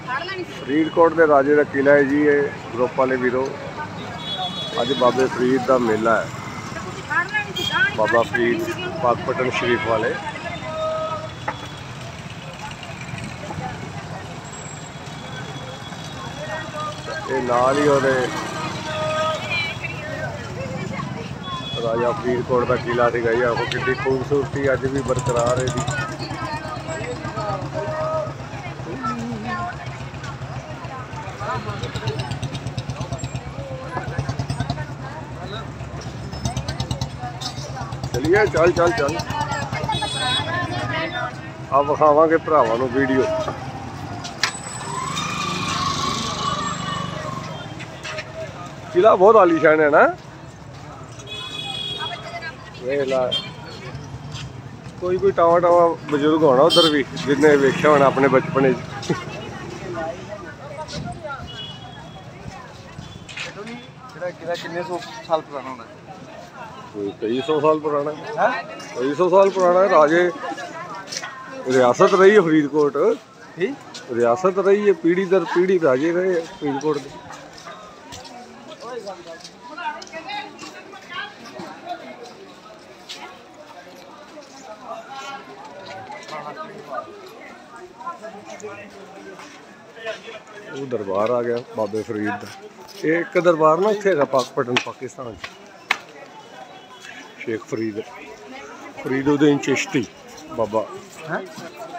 फरीदकोट के राजे का किला है जी। ये ग्रुप वाले वीरो अज बाबे फरीद का मेला है। बाबा फरीद पाकपटन शरीफ वाले ये नाल ही और राजा फरीदकोट का किला दिखाई आपको कितनी खूबसूरती अज भी बरकरार है जी। चलिए चल चल चल आप विखावे भरावां नूं वीडियो। किला बहुत आलीशान है ना। कोई टावा टावा बजुर्ग होना उधर भी जिन्हें वेख्या होना अपने बचपन। कितने साल पुराना होना? कई सौ साल पुराना। कई सौ साल पुराना है। राजे रियासत रही है फरीदकोट। रियासत रही है पीढ़ी दर पीढ़ी राजे रहे फरीदकोट के। वो दरबार आ गया बाबे फरीद का। एक दरबार ना उत्थे पाकपटन पाकिस्तान शेख फरीदुद्दीन चिश्ती बाबा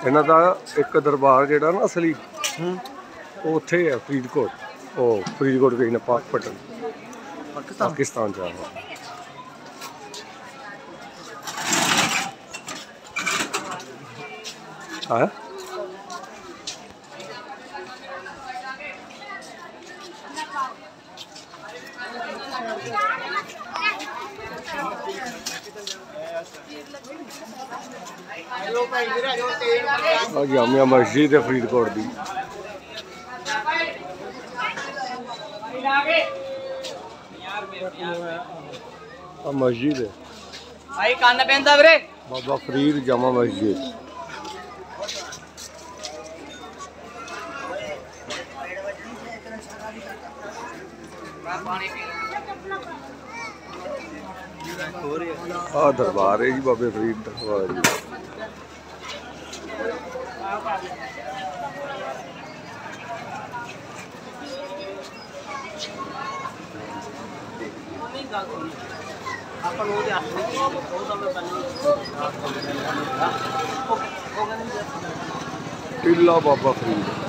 इन्हां दा एक दरबार जिहड़ा ना असली उत्थे है फरीदकोट। फरीदकोट गई ना पाकपटन पाकिस्तान च है। जामिया मस्जिद है फरीदकोट की। मस्जिद है बाबा फरीद जामा मस्जिद। दरबार है जी बाबे फरीद दरबार जी। टिल्ला बाबा फरीद।